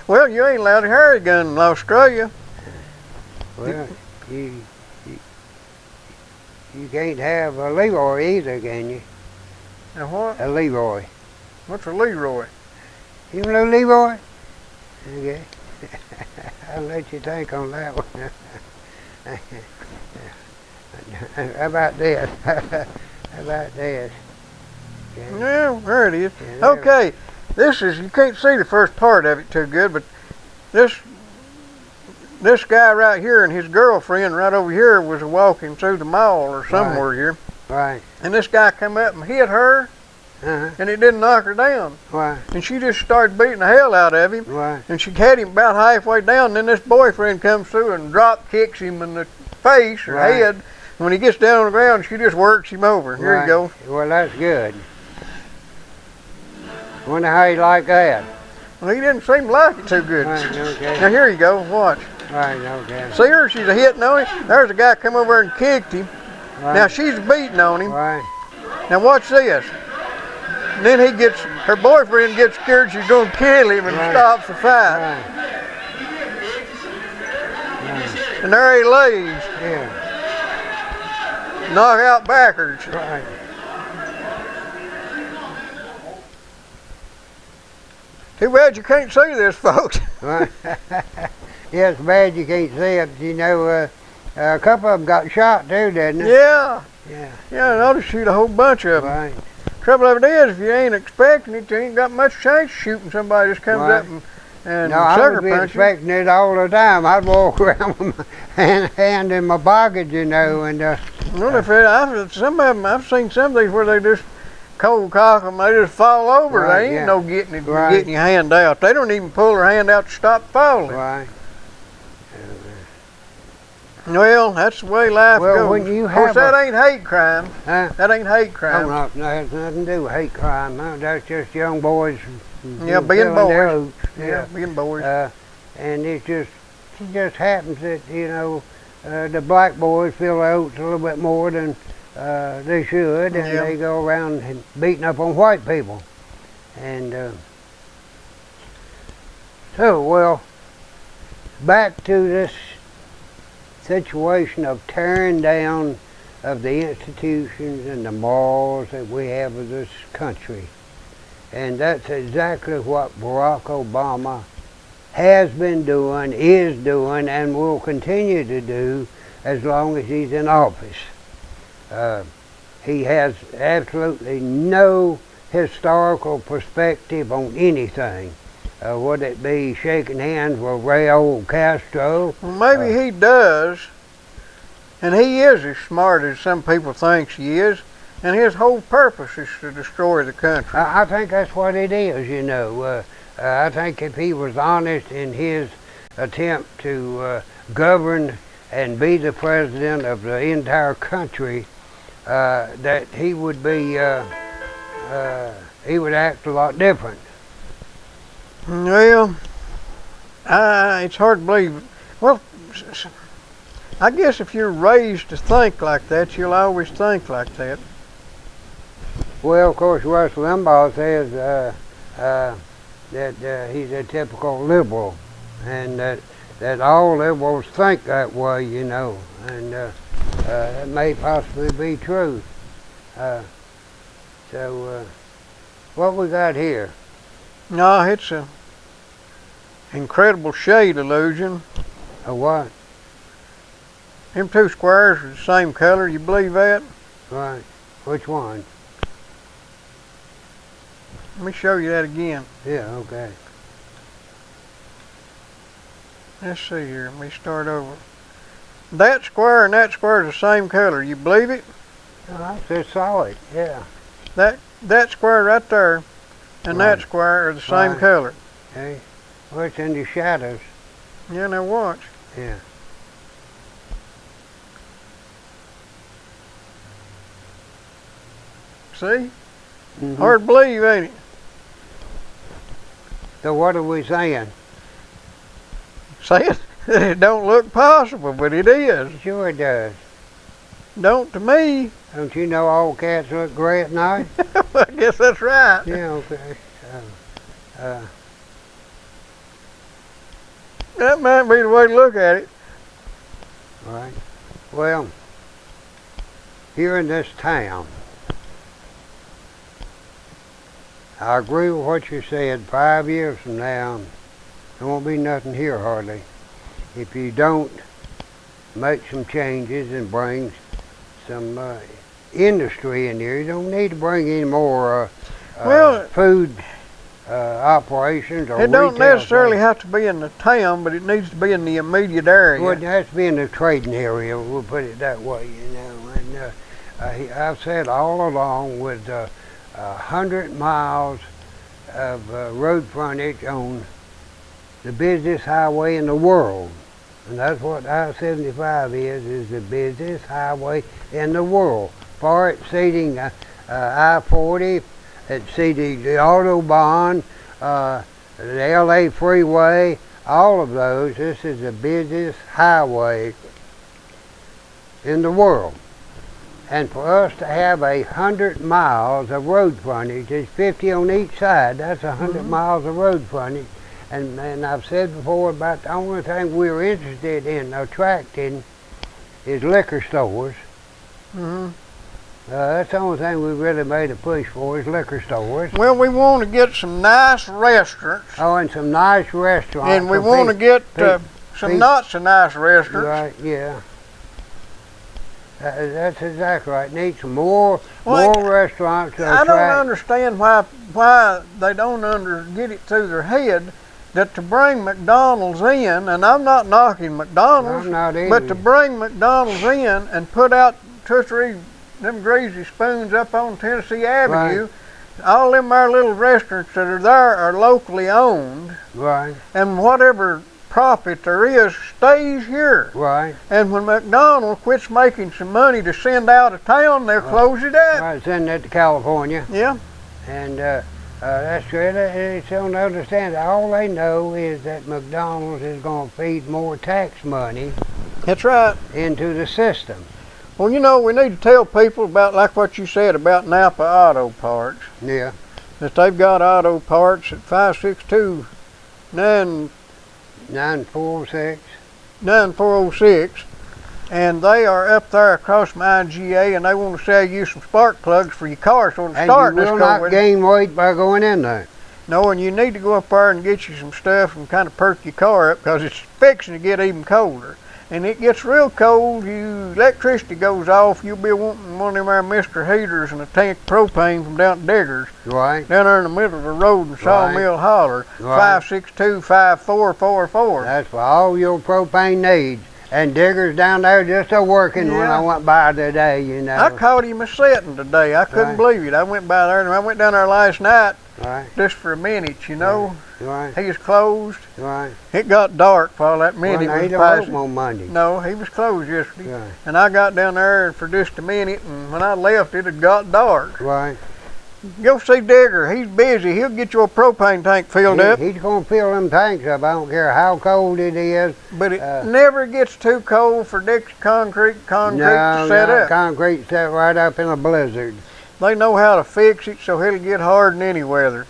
Well, you ain't allowed to carry a gun in Australia. Well, you can't have a Leroy either, can you? A what? A Leroy. What's a Leroy? You know Leroy? Okay. I'll let you think on that one. How about this? How about this? Okay. Yeah, there it is. Yeah, okay, this is, you can't see the first part of it too good, but this guy right here and his girlfriend right over here was walking through the mall or somewhere here. Right. And this guy come up and hit her, and it didn't knock her down. Right. And she just started beating the hell out of him. Right. And she had him about halfway down, and then this boyfriend comes through and drop kicks him in the face or head. When he gets down on the ground, she just works him over. Here you go. Well, that's good. Wonder how he liked that. Well, he didn't seem like it too good. Right, okay. Now here you go. Watch. Right, okay. See her? She's a hitting on him. There's a guy come over and kicked him. Right. Now she's beating on him. Right. Now watch this. And then her boyfriend gets scared she's going to kill him and stops the fight. Right. And there he lays. Yeah. Knock out backwards. Right. Too bad you can't see this, folks. Right. Yeah, it's bad you can't see it. You know, a couple of them got shot too, didn't they? Yeah. Yeah. Yeah, and I'll just shoot a whole bunch of them. Right. Trouble of it is, if you ain't expecting it, you ain't got much chance of shooting somebody just comes up and no, I sucker would be punch you. expecting it all the time. I'd walk around with my hand in my pocket, you know, and Well, some of them, I've seen some of these where they just cold cock them, they just fall over. Right, They ain't no getting Right. your hand out. They don't even pull their hand out to stop falling. right. Well, that's the way life Well, goes. when you Of course, have that ain't hate crime. Huh? That ain't hate crime. No, that has nothing to do with hate crime. No, that's just young boys. Yeah, being filling their boys. oats. Yeah, being boys. And it just happens that, you know, the black boys fill their oats a little bit more than they should, and they go around and beating up on white people. And so, well, back to this situation of tearing down of the institutions and the morals that we have of this country. And that's exactly what Barack Obama has been doing, is doing, and will continue to do as long as he's in office. He has absolutely no historical perspective on anything. Would it be shaking hands with Raul Castro? Well, maybe he does, And he is as smart as some people think he is. And his whole purpose is to destroy the country. I think that's what it is, you know. I think if he was honest in his attempt to govern and be the president of the entire country, that he would act a lot different. Well, it's hard to believe. Well, I guess if you're raised to think like that, you'll always think like that. Well, of course, Rush Limbaugh says that he's a typical liberal, and that all liberals think that way, you know, and that may possibly be true. So, what we got here? No, it's a incredible shade illusion. A what? Them two squares are the same color. You believe that? Right. Which one? Let me show you that again. Yeah, okay. Let's see here. Let me start over. That square and that square is the same color. You believe it? They're solid, yeah. That square right there and Right. that square are the same Right. color. Okay. Well, it's in the shadows. Yeah, now watch. Yeah. See? Mm-hmm. Hard to believe, ain't it? So what are we saying? Say it. It don't look possible, but it is. Sure it does. Don't to me. Don't you know all cats look gray at night? I guess that's right. Yeah, okay. That might be the way to look at it. Right. Well, here in this town, I agree with what you said. 5 years from now, there won't be nothing here hardly. If you don't make some changes and bring some industry in here, you don't need to bring any more food operations or it don't retail necessarily things. have to be in the town, but it needs to be in the immediate area. Well, it has to be in the trading area, we'll put it that way, you know. And I've said all along, with 100 miles of road frontage on the busiest highway in the world, and that's what I-75 is the busiest highway in the world, far exceeding I-40, exceeding the Autobahn, the LA freeway, all of those. This is the busiest highway in the world. And for us to have 100 miles of road frontage, there's 50 on each side, that's 100 miles of road frontage. And I've said before about the only thing we're interested in attracting is liquor stores. That's the only thing we really made a push for is liquor stores. Well, we want to get some nice restaurants. Oh, and some nice restaurants. And we want to get some not so nice restaurants. Right, yeah. That's exactly right. Need some more restaurants to attract. I don't understand why they don't get it through their head that to bring McDonald's in, and I'm not knocking McDonald's, but to bring McDonald's in and put out 2 or 3 them greasy spoons up on Tennessee Avenue, all them our little restaurants that are there are locally owned, right? And whatever profit there is stays here. Right. And when McDonald's quits making some money to send out of town, they'll close it out. Right, send that to California. Yeah. And that's good. They don't understand. All they know is that McDonald's is going to feed more tax money. That's right. Into the system. Well, you know, we need to tell people about, like what you said about Napa Auto Parts. Yeah. That they've got auto parts at 562 9406, and they are up there across my IGA, and they want to sell you some spark plugs for your car so it'll start this car. And you will not gain weight by going in there. No, and you need to go up there and get you some stuff and kind of perk your car up, because it's fixing to get even colder. And it gets real cold, electricity goes off, you'll be wanting one of them our Mr. Heaters and a tank of propane from down at Diggers. Right. Down there in the middle of the road in Sawmill Holler. Right. 562-5444. That's for all your propane needs. And diggers down there just a working when Yeah. I went by today, you know. I caught him a sitting today. I couldn't Right. believe it. I went by there, and I went down there last night Right, just for a minute, you know. right, He was closed. right. It got dark while that Well, minute now, he was don't open passing. on Monday. No, he was closed yesterday. Right, And I got down there for just a minute, and when I left, it had got dark. right. Go see Digger. He's busy. He'll get your propane tank filled up. He's going to fill them tanks up. I don't care how cold it is. But it never gets too cold for Dick's concrete No, to set no, up. concrete set right up in a blizzard. They know how to fix it so it'll get hard in any weather.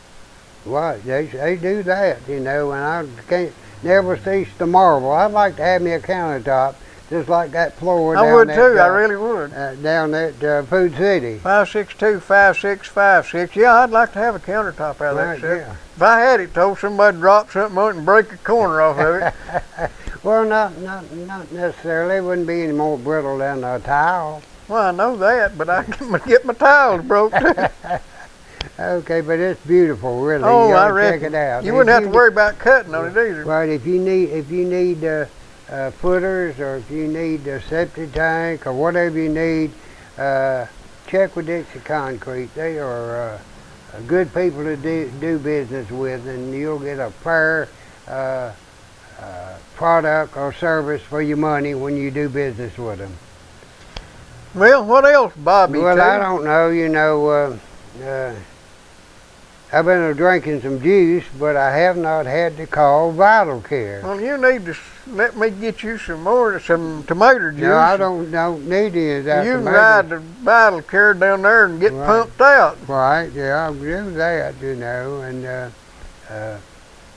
Right, they do that, you know, and I can't never cease to marvel. I'd like to have me a countertop just like that floor I down would at, too. I really would. down at Food City. 562-5656. Yeah, I'd like to have a countertop out of that Right, stuff. yeah. If I had it, told somebody to drop something on it and break a corner off of it. Well, not necessarily. It wouldn't be any more brittle than a tile. Well, I know that, but I can get my towels broke too. Okay, but it's beautiful, really. Oh, you I ought to reckon. check it out. You If wouldn't have to worry about cutting on it either. Right, if you need footers, or if you need a septic tank or whatever you need, check with Dixie Concrete. They are good people to do business with, and you'll get a fair product or service for your money when you do business with them. Well, what else, Bobby? Well, too? I don't know. You know, I've been drinking some juice, but I have not had to call Vital Care. Well, you need to let me get you some tomato juice. No, I don't need any of that. You can tomato. ride the Vital Care down there and get Right. pumped out. Right, yeah, I'll do that, you know, and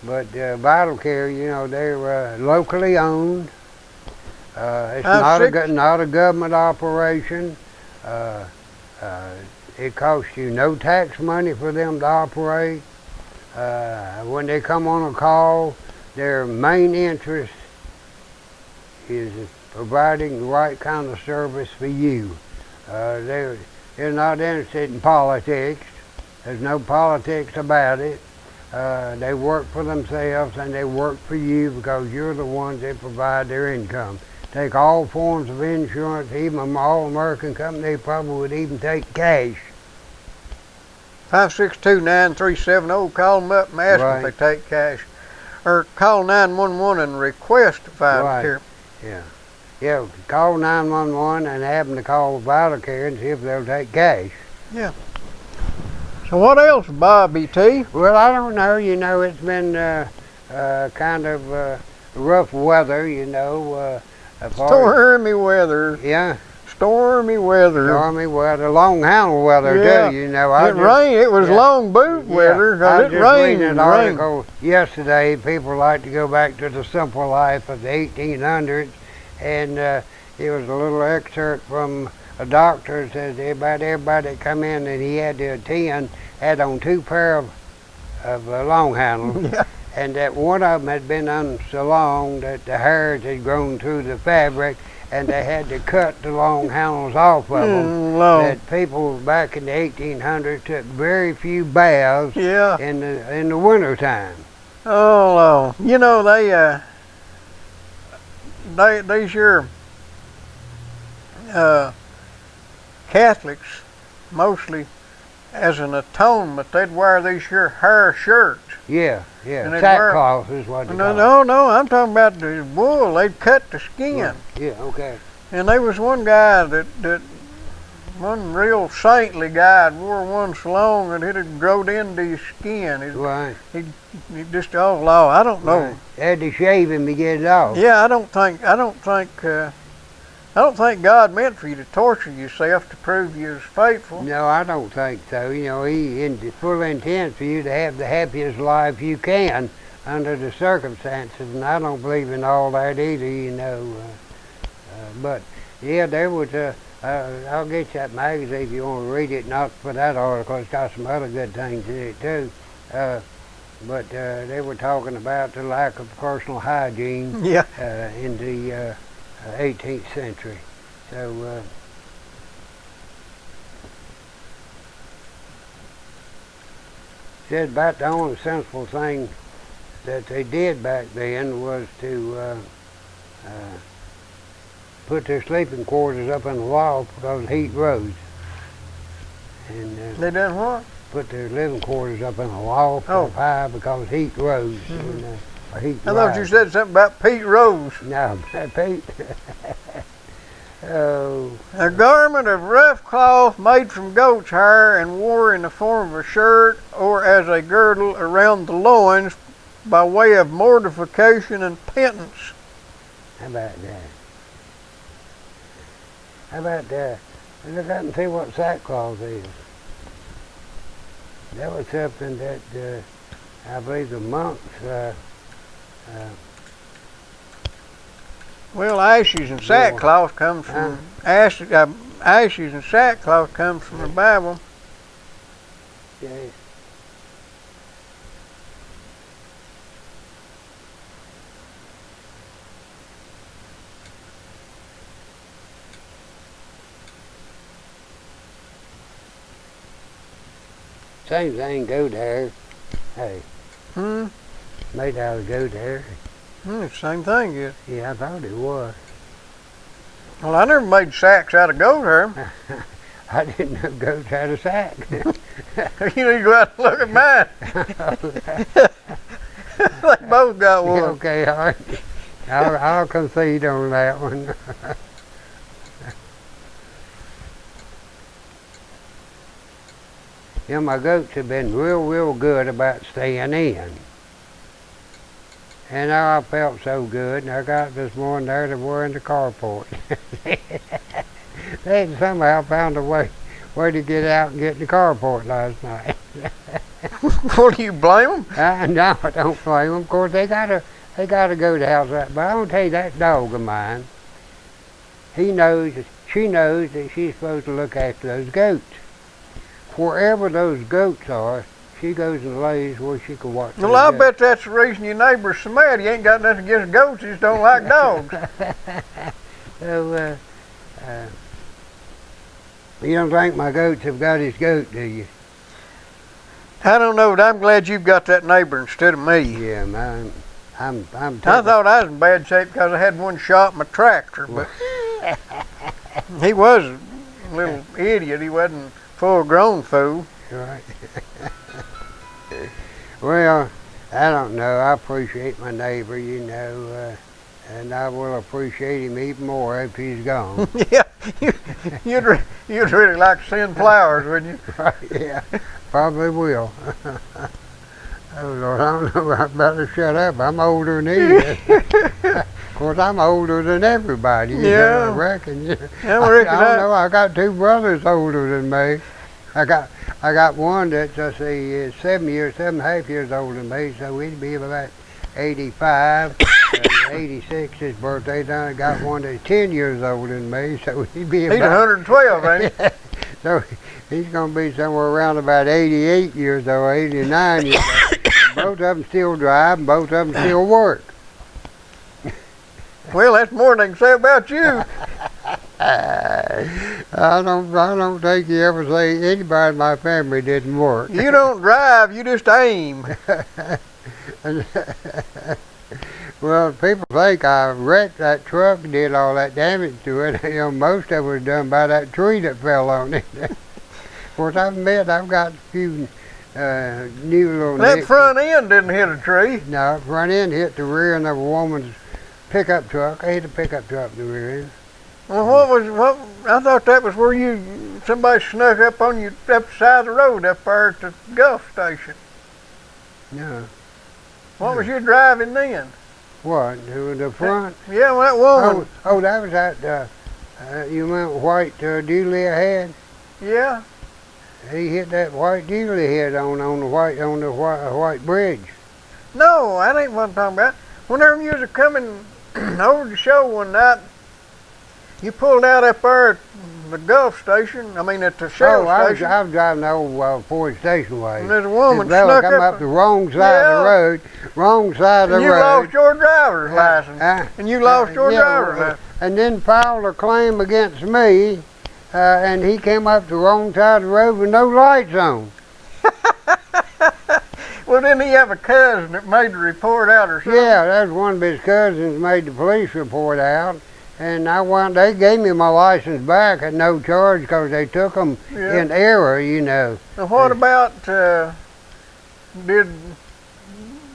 but Vital Care, you know, they're locally owned. It's not a government operation. It costs you no tax money for them to operate. When they come on a call, their main interest is providing the right kind of service for you. They're not interested in politics. There's no politics about it. They work for themselves and they work for you because you're the ones that provide their income. Take all forms of insurance, even an all-American company, they probably would even take cash. 562-9370. Call them up and ask them if they take cash. Or call 911 and request Vital Care. Yeah. Yeah, call 911 and have them to call Vital Care and see if they'll take cash. Yeah. So what else, Bobby T? Well, I don't know. You know, it's been kind of rough weather, you know. Stormy weather. Yeah. Stormy weather. Stormy weather. Long handle weather, Yeah. too, you know. It rained. It was yeah. long boot weather. I 'Cause was it just rained reading an and rained. article yesterday. People like to go back to the simple life of the 1800s, and it was a little excerpt from a doctor that says everybody that come in and he had to attend had on 2 pair of long handles, Yeah. and that one of them had been on so long that the hairs had grown through the fabric, and they had to cut the long handles off of them. Long. That people back in the 1800s took very few baths Yeah. in the winter time. Oh, Lord. You know, they sure, Catholics, mostly as an atonement, they'd wear these here hair shirts. Yeah, And they'd sackcloth is what they call it. No, I'm talking about the wool. They'd cut the skin. Yeah, okay. And there was one guy one real saintly guy wore one so long that it had growed into his skin. Right. He just all law. I don't know. Right. They had to shave him to get it off. Yeah, I don't think God meant for you to torture yourself to prove you was faithful. No, I don't think so. You know, he full intent for you to have the happiest life you can under the circumstances, and I don't believe in all that either, you know. But yeah, there was I'll get you that magazine if you want to read it, not for that article. It's got some other good things in it too. But they were talking about the lack of personal hygiene Yeah. in the 18th century. So said about the only sensible thing that they did back then was to put their sleeping quarters up in the wall because the heat rose. And They done what? put their living quarters up in the wall Oh. high because heat rose. And, or heat I thought you rise. said something about Pete Rose. No, Pete. Oh. A garment of rough cloth made from goat's hair and wore in the form of a shirt or as a girdle around the loins by way of mortification and penance. How about that? How about that? Look up and see what sackcloth is. That was something that I believe the monks. Well, ashes and sackcloth comes from ashes and sackcloth comes from the Bible. Yeah. Same thing, goat hair. Hey, made out of goat hair. It's the same thing, yes. Yeah, I thought it was. Well, I never made sacks out of goat hair. I didn't know goats had a sack. You need to go out and look at mine. They both got one. Okay, all right. I'll concede on that one. You know, my goats have been real good about staying in. And I felt so good, and I got this morning there to were in the carport. They had somehow found a way to get out and get in the carport last night. What, do you blame them? No, I don't blame them. Of course, they gotta go to house that. But I'm gonna tell you, that dog of mine, she knows that she's supposed to look after those goats. Wherever those goats are, she goes and lays where she can watch. Well, I bet that's the reason your neighbor's so mad. He ain't got nothing against goats, he just don't like dogs. So, you don't think my goats have got his goat, do you? I don't know, but I'm glad you've got that neighbor instead of me. Yeah, man. I'm I thought I was in bad shape because I had one shot in my tractor, but he was a little idiot. He wasn't full-grown fool. Right. Well, I don't know. I appreciate my neighbor, you know, and I will appreciate him even more if he's gone. Yeah, you'd really like to send flowers, wouldn't you? Right, yeah, probably will. Oh, Lord, I don't know. I better shut up. I'm older than he is. Of course, I'm older than everybody. You know, I reckon. Yeah, I don't know. I got two brothers older than me. I got one that's, let's see, is 7.5 years older than me, so he'd be about 85. 86, his birthday. Then I got one that's 10 years older than me, so he'd be about... He's 112, ain't he? So he's going to be somewhere around about 88 years old, 89 years old. Both of them still drive, and both of them still work. Well, that's more than they can say about you. I don't think you ever say anybody in my family didn't work. You don't drive, you just aim. Well, people think I wrecked that truck and did all that damage to it. You know, most of it was done by that tree that fell on it. Of course, I admit I've got a few new little That nicks. front end didn't hit a tree. No, front end hit the rear end of a woman's pickup truck. I hit a pickup truck in the rear end. Well, I thought that was where somebody snuck up on you up the side of the road up there at the Gulf station. No. What was you driving then? What? The front? Yeah, well, that woman. Oh, that was that, you meant white dually ahead? Yeah. He hit that white dually head on the white bridge. No, that ain't what I'm talking about. Whenever you was coming over the show one night, you pulled out up there at the Gulf station, at the Shell station. I was driving the old Ford Station way. And there's a woman This fella snuck come up the wrong side of the road, wrong side of the road. And you lost your driver's license. And you lost your driver's license. And then filed a claim against me, and he came up the wrong side of the road with no lights on. Well, didn't he have a cousin that made the report out or something? Yeah, that was one of his cousins made the police report out. And they gave me my license back at no charge because they took them in error, you know. Now what about, did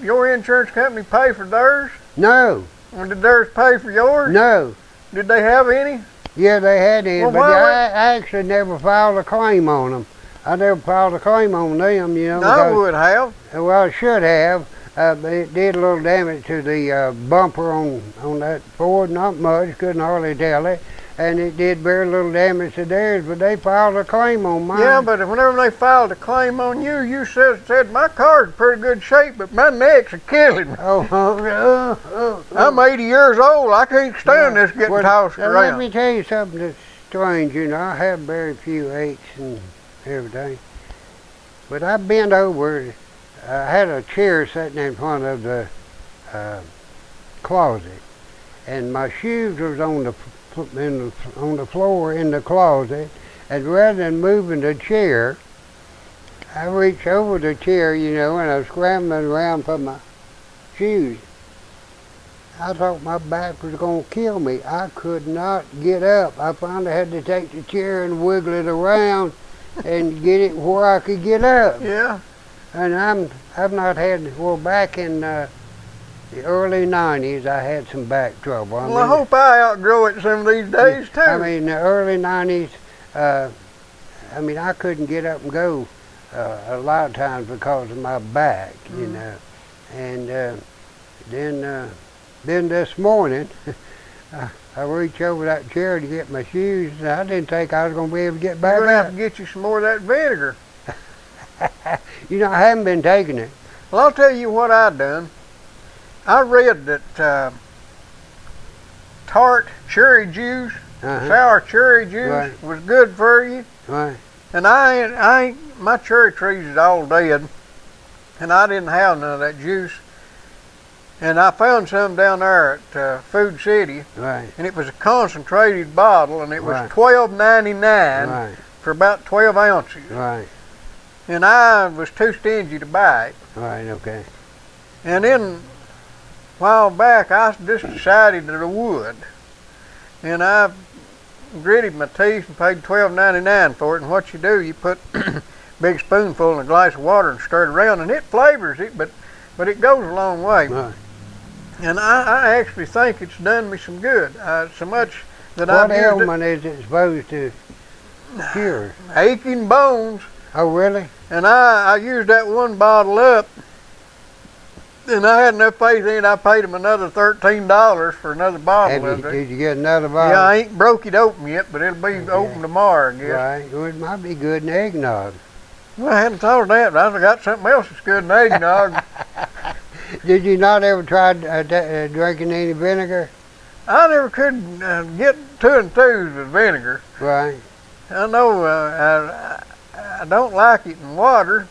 your insurance company pay for theirs? No. Or did theirs pay for yours? No. Did they have any? Yeah, they had any, Well, but I actually never filed a claim on them. I never filed a claim on them, you know. I would have. Well, I should have. But it did a little damage to the bumper on that Ford, not much, couldn't hardly tell it. And it did very little damage to theirs, but they filed a claim on mine. Yeah, but whenever they filed a claim on you, you said my car's in pretty good shape, but my neck's killing me. I'm 80 years old. I can't stand this getting tossed around. Let me tell you something that's strange. You know, I have very few aches and everything. But I bent over. I had a chair sitting in front of the closet, and my shoes was on the floor in the closet. And rather than moving the chair, I reached over the chair, you know, and I was scrambling around for my shoes. I thought my back was going to kill me. I could not get up. I finally had to take the chair and wiggle it around and get it where I could get up. Yeah. And I've not had, well, back in the early 90s, I had some back trouble. Well, I hope I outgrow it some of these days, too. I mean, the early 90s, I mean, I couldn't get up and go a lot of times because of my back, you know. And then this morning, I reached over that chair to get my shoes, and I didn't think I was going to be able to get back up. You're going to have to get you some more of that vinegar. You know, I haven't been taking it. Well, I'll tell you what I done. I read that tart cherry juice, sour cherry juice was good for you. Right. And my cherry trees is all dead, and I didn't have none of that juice. And I found some down there at Food City, and it was a concentrated bottle, and it was $12.99 for about 12 ounces. Right. And I was too stingy to buy it. Right, okay. And then, a while back, I just decided that I would. And I gritted my teeth and paid $12.99 for it. And what you do, you put a big spoonful in a glass of water and stir it around, and it flavors it, but it goes a long way. Right. And I actually think it's done me some good. So much that What ailment is it supposed to cure? Aching bones. Oh, really? And I used that one bottle up, and I had enough faith in it. I paid him another $13 for another bottle of it. Did you get another bottle? Yeah, I ain't broke it open yet, but it'll be open tomorrow, I guess. Right. Well, it might be good in eggnog. Well, I hadn't thought of that, but I've got something else that's good in eggnog. Did you not ever try drinking any vinegar? I never could get 2 and 2s with vinegar. Right. I know I don't like it in water,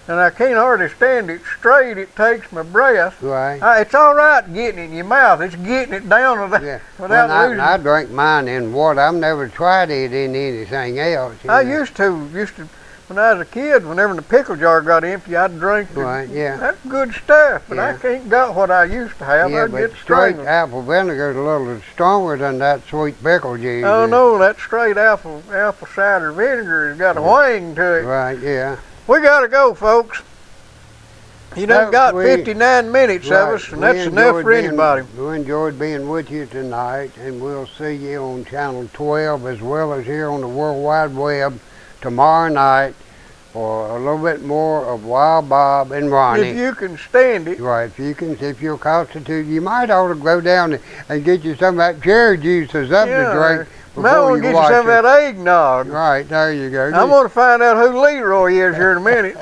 and I can't hardly stand it straight. It takes my breath. Right. It's all right getting it in your mouth. It's getting it down without losing. I drink mine in water. I've never tried it in anything else. I used to, when I was a kid, whenever the pickle jar got empty, I'd drink it. Right, yeah. That's good stuff, but I can't got what I used to have. Yeah, I'd but get straight strangled. apple vinegar is a little stronger than that sweet pickle juice. Oh no, that straight apple cider vinegar has got a wang to it. Right, yeah. We gotta go, folks. You done got 59 minutes of us, and that's enough for anybody. We enjoyed being with you tonight, and we'll see you on Channel 12 as well as here on the World Wide Web tomorrow night for a little bit more of Wild Bob and Ronnie. If you can stand it. Right, if you're constituted, you might ought to go down and get you some of that cherry juice or something to drink. I want to get you some of that eggnog. Right, there you go. I'm going to find out who Leroy is here in a minute.